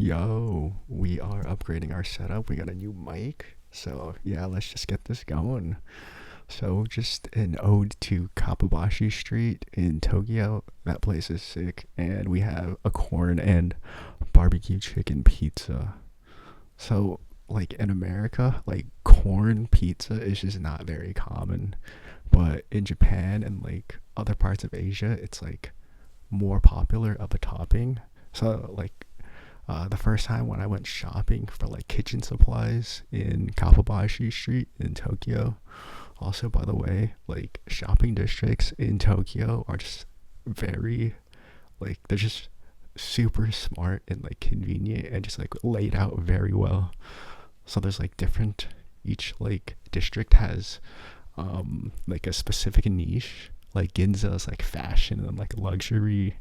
Yo, we are upgrading our setup. We got a new mic. So, yeah, let's just get this going. So, just an ode to Kappabashi Street in Tokyo. That place is sick. And we have a corn and barbecue chicken pizza. So, like in America, like corn pizza is just not very common. But in Japan and like other parts of Asia, it's like more popular of a topping. So, like, the first time when I went shopping for like kitchen supplies in Kappabashi Street in Tokyo. Also, by the way, like shopping districts in Tokyo are just very, like, they're just super smart and like convenient and just like laid out very well. So there's like different, each like district has like a specific niche. Like Ginza is like fashion and like luxury,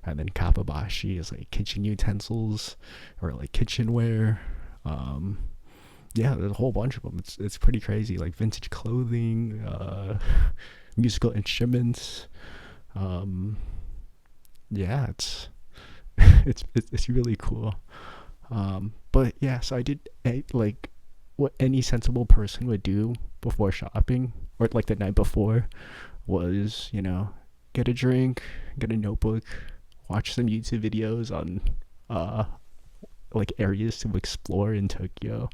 and then Kappabashi is like kitchen utensils or like kitchenware. Um, yeah, there's a whole bunch of them. It's pretty crazy. Like vintage clothing, musical instruments. Um, yeah, it's it's really cool. But yeah, so I did like what any sensible person would do before shopping, or like the night before, was, get a drink, get a notebook, watch some YouTube videos on uh like areas to explore in Tokyo.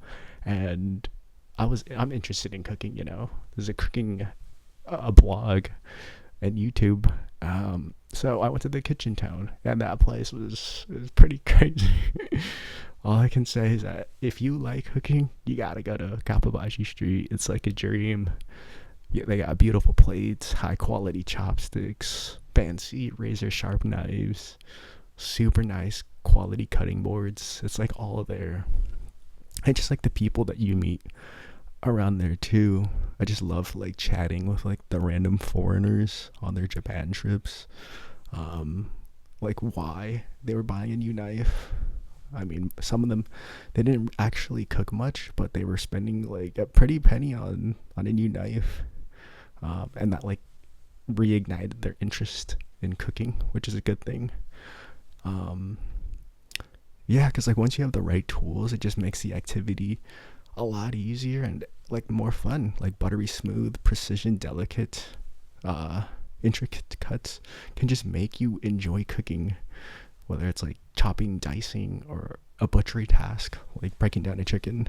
And I'm interested in cooking, There's a cooking a blog and YouTube. So I went to the kitchen town, and that place was pretty crazy. All I can say is that if you like cooking, you gotta go to Kappabashi Street. It's like a dream. Yeah, they got beautiful plates, high quality chopsticks, fancy razor sharp knives, super nice quality cutting boards. It's like all there. I just like the people that you meet around there too. I just love like chatting with like the random foreigners on their Japan trips. Like why they were buying a new knife. I mean, some of them, they didn't actually cook much, but they were spending like a pretty penny on a new knife. And that like reignited their interest in cooking, which is a good thing. Um, yeah, because like once you have the right tools, it just makes the activity a lot easier and like more fun. Like buttery smooth, precision, delicate, uh, intricate cuts can just make you enjoy cooking, whether it's like chopping, dicing, or a butchery task like breaking down a chicken.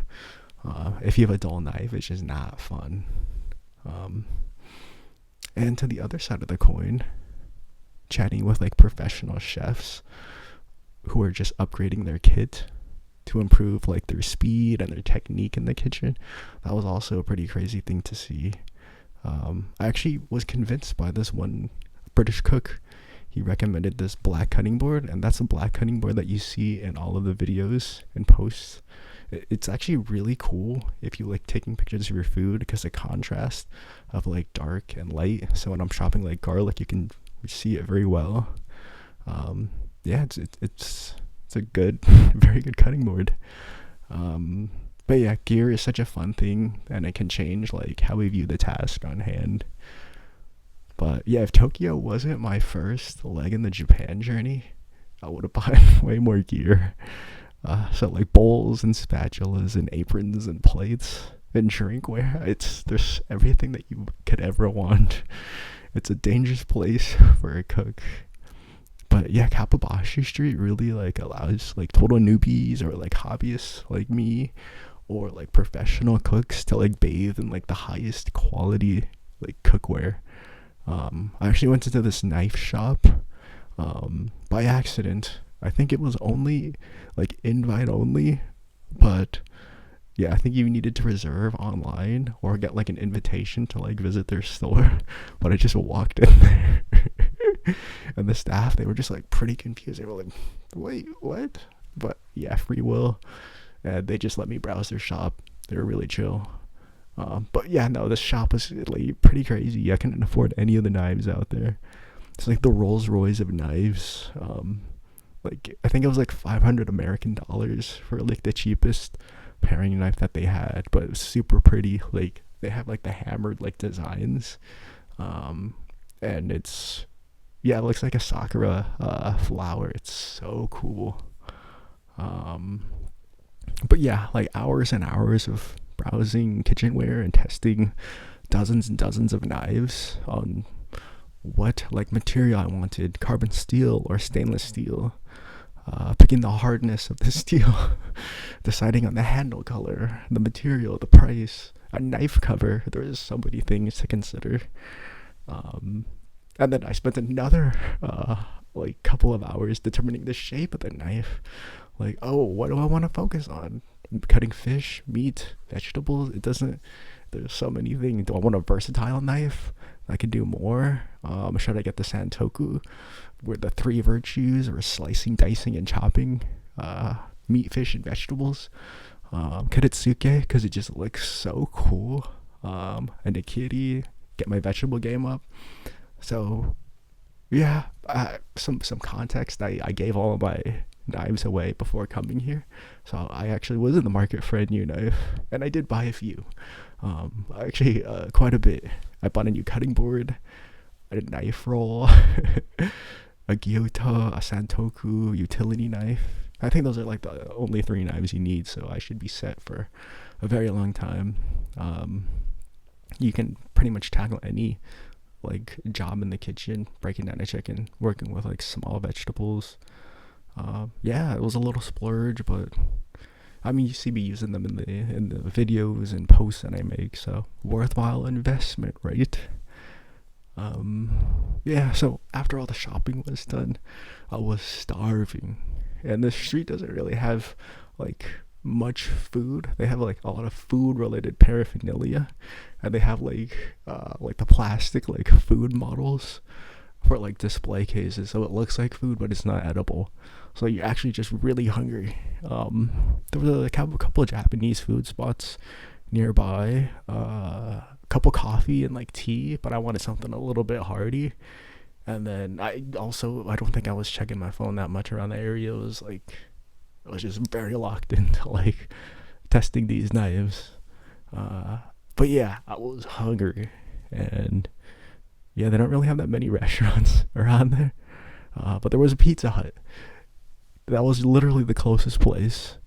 If you have a dull knife, it's just not fun. Um, and to the other side of the coin, chatting with like professional chefs who are just upgrading their kit to improve like their speed and their technique in the kitchen. That was also a pretty crazy thing to see. I actually was convinced by this one British cook. He recommended this black cutting board, and that's a black cutting board that you see in all of the videos and posts. It's actually really cool if you like taking pictures of your food, because the contrast of like dark and light. So when I'm chopping like garlic, you can see it very well. Yeah, it's a good, very good cutting board. But yeah, gear is such a fun thing, and it can change like how we view the task on hand. But yeah, if Tokyo wasn't my first leg in the Japan journey, I would have bought way more gear. So like bowls and spatulas and aprons and plates and drinkware. There's everything that you could ever want. It's a dangerous place for a cook. But yeah, Kappabashi Street really like allows like total newbies or like hobbyists like me, or like professional cooks, to like bathe in like the highest quality like cookware. I actually went into this knife shop by accident. I think it was only like invite only, but yeah, I think you needed to reserve online or get like an invitation to like visit their store. But I just walked in there. And the staff, they were just like pretty confused. They were like, wait, what? But yeah, free will. And they just let me browse their shop. They were really chill. But yeah, no, this shop was like pretty crazy. I couldn't afford any of the knives out there. It's like the Rolls Royce of knives. Like I think it was like 500 American dollars for like the cheapest paring knife that they had, but it was super pretty. Like they have like the hammered like designs, and it's, yeah, it looks like a sakura flower. It's so cool. But yeah, like hours and hours of browsing kitchenware and testing dozens and dozens of knives on what like material I wanted, carbon steel or stainless steel, picking the hardness of the steel, deciding on the handle color, the material, the price, a knife cover. There's so many things to consider. And then I spent another like couple of hours determining the shape of the knife. Like, oh, what do I want to focus on? Cutting fish, meat, vegetables. It doesn't. There's so many things. Do I want a versatile knife that can do more? Should I get the Santoku, where the three virtues are slicing, dicing, and chopping meat, fish, and vegetables? Karetsuke, because it just looks so cool. And a kitty, get my vegetable game up. So, yeah, some context. I gave all of my knives away before coming here, so I actually was in the market for a new knife, and I did buy a few. Actually, quite a bit. I bought a new cutting board, a knife roll, a gyuto, a santoku, utility knife. I think those are like the only 3 knives you need, so I should be set for a very long time. You can pretty much tackle any like job in the kitchen, breaking down a chicken, working with like small vegetables. Yeah, it was a little splurge, but I mean, you see me using them in the videos and posts that I make, so worthwhile investment, right? Yeah, so after all the shopping was done, I was starving, and the street doesn't really have like much food. They have like a lot of food related paraphernalia, and they have like the plastic like food models for like display cases, so it looks like food but it's not edible, so you're actually just really hungry. There was a couple of Japanese food spots nearby, a couple coffee and like tea, but I wanted something a little bit hearty. And then I don't think I was checking my phone that much around the area. I was just very locked into like testing these knives. But yeah, I was hungry, and yeah, they don't really have that many restaurants around there. But there was a Pizza Hut. That was literally the closest place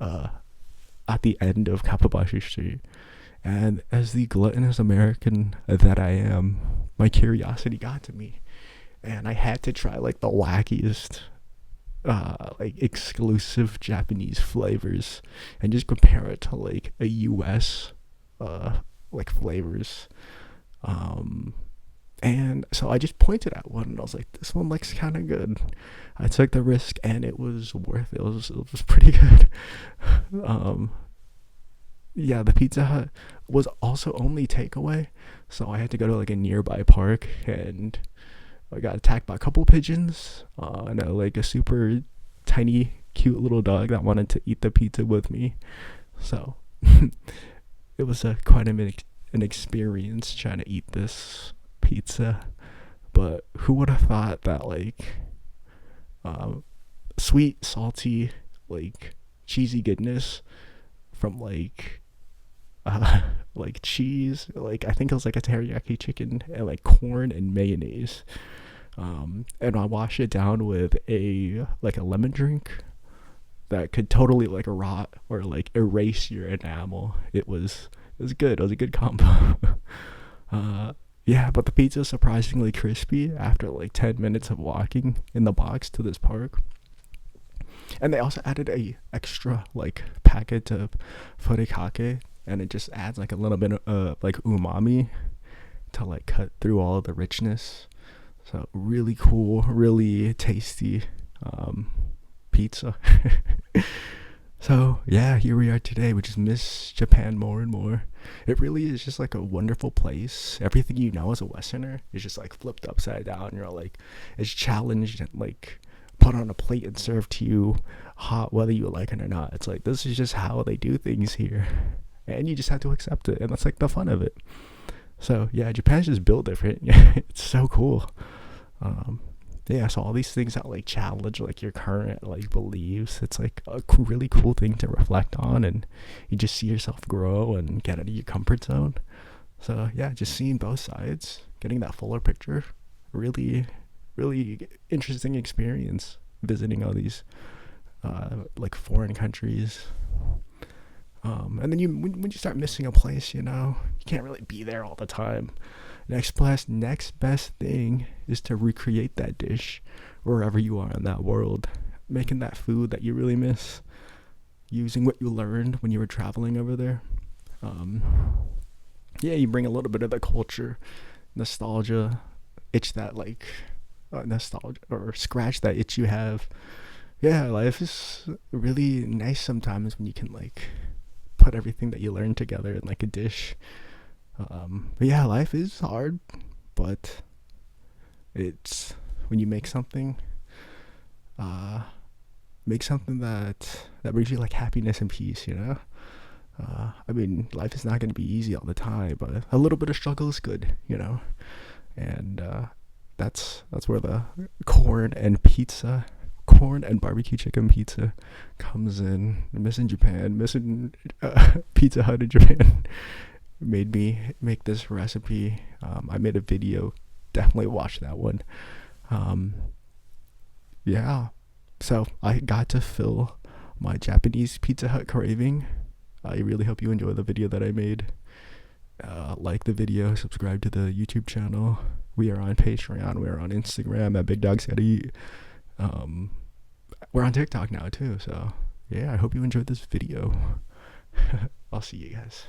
at the end of Kappabashi Street. And as the gluttonous American that I am, my curiosity got to me, and I had to try like the wackiest like exclusive Japanese flavors and just compare it to like a US like flavors. And so I just pointed at one and I was like, this one looks kind of good. I took the risk and it was worth it. It was pretty good. Yeah, the Pizza Hut was also only takeaway, so I had to go to like a nearby park, and I got attacked by a couple pigeons, and like a super tiny, cute little dog that wanted to eat the pizza with me. So it was quite an experience trying to eat this pizza. But who would have thought that like sweet, salty, like cheesy goodness from like cheese, like I think it was like a teriyaki chicken and like corn and mayonnaise, and I washed it down with a lemon drink that could totally like rot or like erase your enamel. It was good. It was a good combo. Yeah, but the pizza is surprisingly crispy after like 10 minutes of walking in the box to this park. And they also added a extra like packet of furikake, and it just adds like a little bit of like umami to like cut through all of the richness. So really cool, really tasty pizza. So yeah, here we are today. We just miss Japan more and more. It really is just like a wonderful place. Everything you know as a Westerner is just like flipped upside down. You're like, it's challenged and like put on a plate and served to you hot, whether you like it or not. It's like, this is just how they do things here, and you just have to accept it, and that's like the fun of it. So yeah, Japan's just built different. It's so cool. Yeah, so all these things that like challenge like your current like beliefs, it's like a really cool thing to reflect on, and you just see yourself grow and get out of your comfort zone. So yeah, just seeing both sides, getting that fuller picture, really interesting experience visiting all these like foreign countries. And then when you start missing a place, you can't really be there all the time. Next best thing is to recreate that dish wherever you are in that world, making that food that you really miss, using what you learned when you were traveling over there. You bring a little bit of the culture, nostalgia, itch that nostalgia, or scratch that itch you have. Yeah, life is really nice sometimes when you can put everything that you learned together in a dish. But yeah, life is hard, but it's when you make something that brings you happiness and peace. I mean, life is not going to be easy all the time, but a little bit of struggle is good. And that's where the corn and barbecue chicken pizza comes in. Missing Pizza Hut in Japan made me make this recipe. I made a video, definitely watch that one. So I got to fill my Japanese Pizza Hut craving. I really hope you enjoy the video that I made. Like the video, subscribe to the YouTube channel. We are on Patreon, we are on Instagram at bigdawgsgottaeat. We're on TikTok now too, so yeah, I hope you enjoyed this video. I'll see you guys.